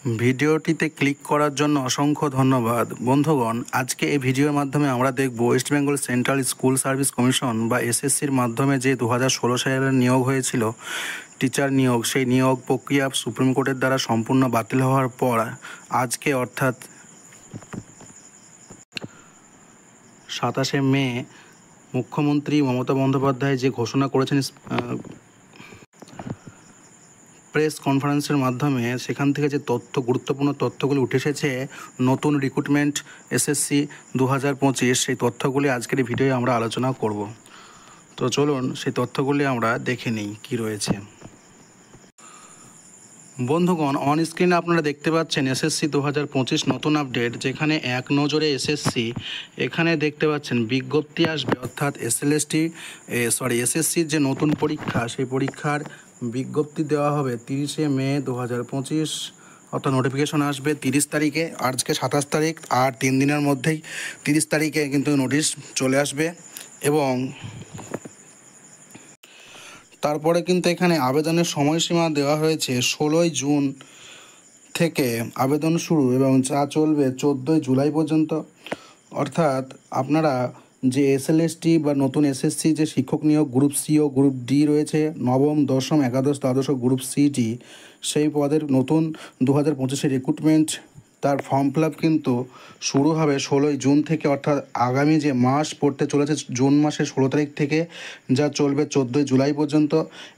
ভিডিওটিতে ক্লিক করার জন্য অসংখ্য ধন্যবাদ। বন্ধুগণ, আজকে এই ভিডিওর মাধ্যমে আমরা দেখব West Bengal central school service commission বা এসএসসির মাধ্যমে যে 2016 সালে নিয়োগ হয়েছিল টিচার নিয়োগ, সেই নিয়োগ প্রক্রিয়া সুপ্রিম কোর্টের দ্বারা সম্পূর্ণ বাতিল হওয়ার পর আজকে অর্থাৎ 27শে মে মুখ্যমন্ত্রী মমতা বন্দ্যোপাধ্যায় যে ঘোষণা করেছেন প্রেস কনফারেন্সের মাধ্যমে, সেখান থেকে যে গুরুত্বপূর্ণ তথ্যগুলি উঠে এসেছে নতুন রিক্রুটমেন্ট এসএসসি 2025, সেই তথ্যগুলি আজকের এই ভিডিওয়ে আমরা আলোচনা করব। তো চলুন সেই তথ্যগুলি আমরা দেখে নিই কী রয়েছে। বন্ধুগণ, অন স্ক্রিনে আপনারা দেখতে পাচ্ছেন এসএসসি 2025 নতুন আপডেট, যেখানে এক নজরে এসএসসি এখানে দেখতে পাচ্ছেন বিজ্ঞপ্তি আসবে, অর্থাৎ এসএসসির যে নতুন পরীক্ষা, সেই পরীক্ষার বিজ্ঞপ্তি দেওয়া হবে 30শে মে 2025, অর্থাৎ নোটিফিকেশন আসবে 30 তারিখে। আজকে 27 তারিখ, আর 3 দিনের মধ্যেই 30 তারিখে কিন্তু নোটিশ চলে আসবে। এবং তারপরে কিন্তু এখানে আবেদনের সময়সীমা দেওয়া হয়েছে 16ই জুন থেকে আবেদন শুরু এবং যা চলবে 14ই জুলাই পর্যন্ত। অর্থাৎ আপনারা যে এসএলএসটি বা নতুন এসএসসি যে শিক্ষক নিয়োগ গ্রুপ সি ও গ্রুপ ডি রয়েছে, নবম, দশম, একাদশ, দ্বাদশ গ্রুপ সিটি, সেই পদের নতুন 2025 রিক্রুটমেন্ট তার ফর্ম ফিল আপ কিন্তু শুরু হবে 16ই জুন থেকে, অর্থাৎ আগামী যে মাস পড়তে চলেছে জুন মাসের 16 তারিখ থেকে, যা চলবে 14ই জুলাই পর্যন্ত।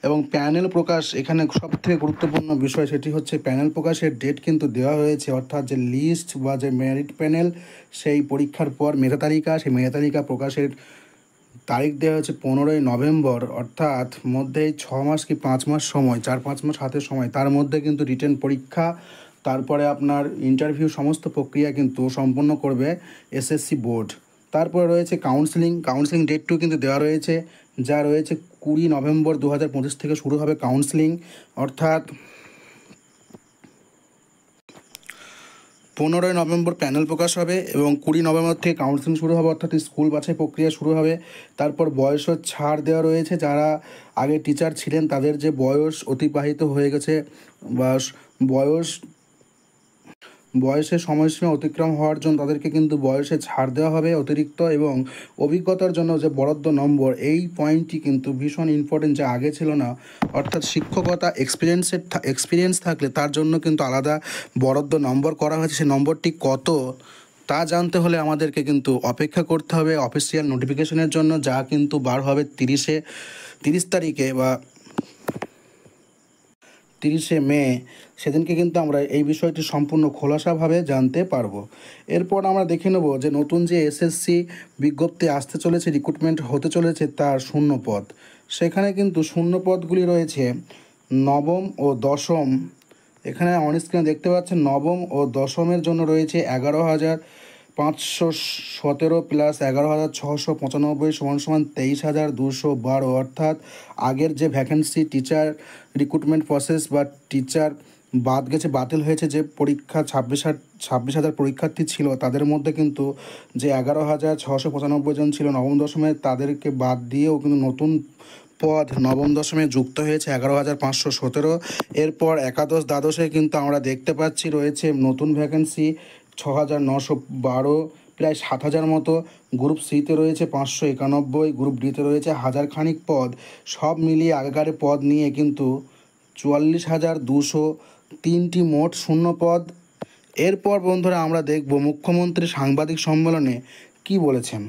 এবং প্যানেল প্রকাশ, এখানে সবথেকে গুরুত্বপূর্ণ বিষয় সেটি হচ্ছে প্যানেল প্রকাশের ডেট কিন্তু দেওয়া হয়েছে, অর্থাৎ যে লিস্ট বা যে মেরিট প্যানেল, সেই পরীক্ষার পর মেধা তালিকা, সেই মেধা তালিকা প্রকাশের তারিখ দেওয়া হচ্ছে 15ই নভেম্বর, অর্থাৎ মধ্যেই 6 মাস কি 5 মাস সময়, 4-5 মাস হাতে সময়, তার মধ্যে কিন্তু রিটেন পরীক্ষা, তারপরে আপনার ইন্টারভিউ, সমস্ত প্রক্রিয়া কিন্তু সম্পন্ন করবে এসএসসি বোর্ড। তারপরে রয়েছে কাউন্সিলিং ডেটটিও কিন্তু দেওয়া রয়েছে, যা রয়েছে 20 নভেম্বর 2025 থেকে শুরু হবে কাউন্সিলিং, অর্থাৎ 15ই নভেম্বর প্যানেল প্রকাশ হবে এবং 20 নভেম্বর থেকে কাউন্সিলিং শুরু হবে, অর্থাৎ স্কুল বাছাই প্রক্রিয়া শুরু হবে। তারপর বয়সও ছাড় দেওয়া রয়েছে, যারা আগে টিচার ছিলেন তাদের যে বয়স অতিবাহিত হয়ে গেছে বা বয়সের সময়সীমা অতিক্রম হওয়ার জন্য তাদেরকে কিন্তু বয়সে ছাড় দেওয়া হবে অতিরিক্ত। এবং অভিজ্ঞতার জন্য যে বরাদ্দ নম্বর, এই পয়েন্টটি কিন্তু ভীষণ ইম্পর্টেন্ট, যা আগে ছিল না, অর্থাৎ শিক্ষকতা এক্সপিরিয়েন্স থাকলে তার জন্য কিন্তু আলাদা বরাদ্দ নম্বর করা হয়েছে। সেই নম্বরটি কত তা জানতে হলে আমাদেরকে কিন্তু অপেক্ষা করতে হবে অফিসিয়াল নোটিফিকেশনের জন্য, যা কিন্তু বার হবে 30 তারিখে বা 30শে মে। সেদিনকে কিন্তু আমরা এই বিষয়টি সম্পূর্ণ খোলাসাভাবে জানতে পারবো। এরপর আমরা দেখে নেব যে নতুন যে এসএসসি বিজ্ঞপ্তি আসতে চলেছে, রিক্রুটমেন্ট হতে চলেছে, তার শূন্য পদ। সেখানে কিন্তু শূন্য পদগুলি রয়েছে নবম ও দশম। এখানে অন স্ক্রিনে দেখতে পাচ্ছেন নবম ও দশমের জন্য রয়েছে 11,517 প্লাস 11,695 সমান 23,212, অর্থাৎ আগের যে ভ্যাকেন্সি টিচার রিক্রুটমেন্ট প্রসেস বা টিচার বাতিল হয়েছে, যে পরীক্ষা 26,000 পরীক্ষার্থী ছিল, তাদের মধ্যে কিন্তু যে 11,695 জন ছিল নবম দশমে, তাদেরকে বাদ দিয়েও কিন্তু নতুন পদ নবম দশমে যুক্ত হয়েছে 11,517। এরপর একাদশ দ্বাদশে কিন্তু আমরা দেখতে পাচ্ছি রয়েছে নতুন ভ্যাকেন্সি 6,912, প্রায় 7,000 মতো। গ্রুপ সিতে রয়েছে 591, গ্রুপ ডিতে রয়েছে 1,000 খানিক পদ। সব মিলিয়ে আগেকার পদ নিয়ে কিন্তু 44,203টি মোট শূন্য পদ। এরপর বন্ধুরা আমরা দেখব মুখ্যমন্ত্রী সাংবাদিক সম্মেলনে কি বলেছেন।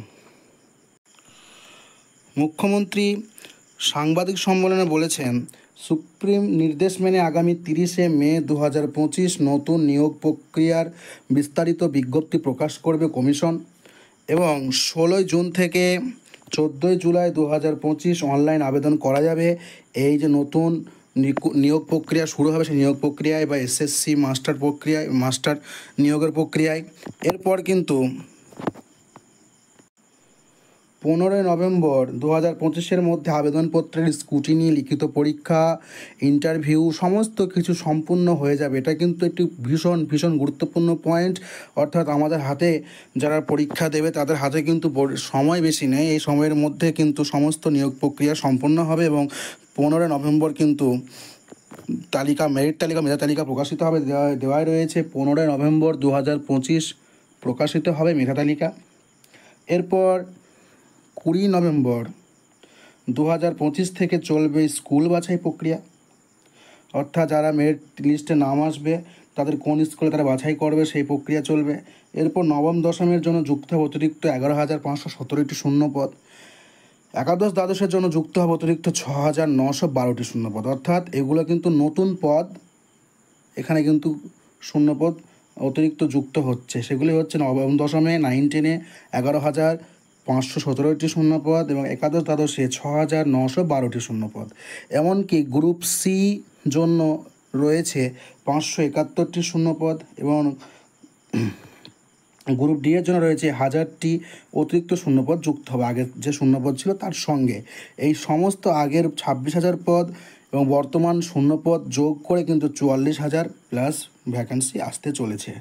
মুখ্যমন্ত্রী সাংবাদিক সম্মেলনে বলেছেন, সুপ্রিম নির্দেশ মেনে আগামী 30শে মে 2025 নতুন নিয়োগ প্রক্রিয়ার বিস্তারিত বিজ্ঞপ্তি প্রকাশ করবে কমিশন এবং 16ই জুন থেকে 14ই জুলাই 2025 অনলাইন আবেদন করা যাবে। এই যে নতুন নিয়োগ প্রক্রিয়া শুরু হবে, সেই নিয়োগ প্রক্রিয়ায় বা এসএসসি মাস্টার নিয়োগের প্রক্রিয়ায়। এরপর কিন্তু 15ই নভেম্বর 2025 মধ্যে আবেদনপত্রের স্ক্রুটিনি, লিখিত পরীক্ষা, ইন্টারভিউ সমস্ত কিছু সম্পূর্ণ হয়ে যাবে। এটা কিন্তু একটি ভীষণ গুরুত্বপূর্ণ পয়েন্ট, অর্থাৎ আমাদের হাতে যারা পরীক্ষা দেবে তাদের হাতে কিন্তু সময় বেশি নেই, এই সময়ের মধ্যে কিন্তু সমস্ত নিয়োগ প্রক্রিয়া সম্পন্ন হবে এবং 15ই নভেম্বর কিন্তু তালিকা, মেরিট তালিকা, মেধা তালিকা প্রকাশিত হবে, দেওয়াই রয়েছে 15 নভেম্বর 2025 প্রকাশিত হবে মেধা তালিকা। এরপর 20 নভেম্বর 2025 থেকে চলবে স্কুল বাছাই প্রক্রিয়া, অর্থাৎ যারা মেরিট লিস্টে নাম আসবে তাদের কোন স্কুলে তারা বাছাই করবে সেই প্রক্রিয়া চলবে। এরপর নবম দশমের জন্য যুক্ত হবে অতিরিক্ত 11,517টি শূন্যপদ। একাদশ দ্বাদশের জন্য যুক্ত হবে অতিরিক্ত 6,912টি শূন্যপদ, অর্থাৎ এগুলো কিন্তু নতুন পদ, এখানে কিন্তু শূন্যপদ অতিরিক্ত যুক্ত হচ্ছে। সেগুলি হচ্ছে নবম দশমে 9-10-এ 11,517টি শূন্যপদ এবং একাদশ দ্বাদশে 6,912টি শূন্যপদ। এমনকি গ্রুপ সি জন্য রয়েছে 571টি শূন্যপদ এবং গ্রুপ ডি এর জন্য রয়েছে 1000টি অতিরিক্ত শূন্যপদ যুক্ত হবে আগের যে শূন্যপদ ছিল তার সঙ্গে। এই সমস্ত আগের 26,000 পদ এবং বর্তমান শূন্যপদ যোগ করে কিন্তু 44,000 প্লাস ভ্যাকেন্সি আসতে চলেছে।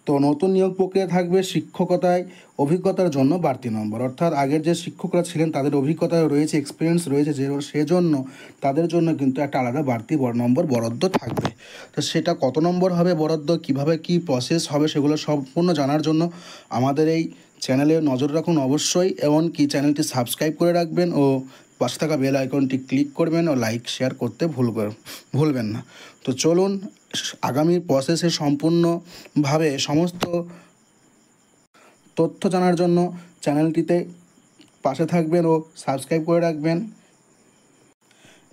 তো নতুন নিয়োগ প্রক্রিয়া থাকবে শিক্ষকতায় অভিজ্ঞতার জন্য বাড়তি নম্বর, অর্থাৎ আগের যে শিক্ষকরা ছিলেন তাদের অভিজ্ঞতা রয়েছে, এক্সপিরিয়েন্স রয়েছে, সেজন্য তাদের জন্য কিন্তু একটা আলাদা বাড়তি নম্বর বরাদ্দ থাকবে। তো সেটা কত নম্বর হবে বরাদ্দ, কিভাবে কি প্রসেস হবে, সেগুলো সম্পূর্ণ জানার জন্য আমাদের এই চ্যানেলে নজর রাখুন অবশ্যই, এমনকি চ্যানেলটি সাবস্ক্রাইব করে রাখবেন ও পাশে থাকা বেল আইকনটি ক্লিক করবেন ও লাইক শেয়ার করতে ভুলবেন না। তো চলুন আগামী প্রসেসে সম্পূর্ণভাবে সমস্ত তথ্য জানার জন্য চ্যানেলটিতে পাশে থাকবেন ও সাবস্ক্রাইব করে রাখবেন।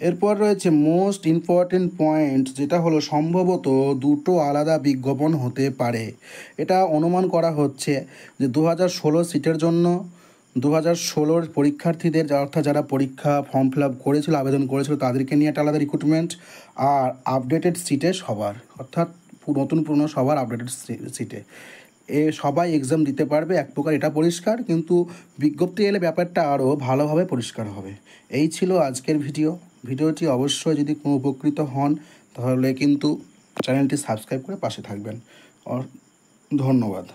এরপর রয়েছে মোস্ট ইম্পর্টেন্ট পয়েন্ট, যেটা হলো সম্ভবত দুটো আলাদা বিজ্ঞাপন হতে পারে। এটা অনুমান করা হচ্ছে যে 2016 সিটের জন্য 2016 পরীক্ষার্থীদের, অর্থাৎ যারা পরীক্ষা ফর্ম ফিল আপ করেছিল, আবেদন করেছিল, তাদেরকে নিয়ে একটা আলাদা রিক্রুটমেন্ট, আর আপডেটেড সিটে সবার, অর্থাৎ নতুন পুরনো সবার আপডেটেড সিটে সবাই এক্সাম দিতে পারবে এক প্রকার, এটা পরিষ্কার। কিন্তু বিজ্ঞপ্তি এলে ব্যাপারটা আরও ভালোভাবে পরিষ্কার হবে। এই ছিল আজকের ভিডিওটি অবশ্যই যদি কোনো উপকৃত হন তাহলে কিন্তু চ্যানেলটি সাবস্ক্রাইব করে পাশে থাকবেন। ধন্যবাদ।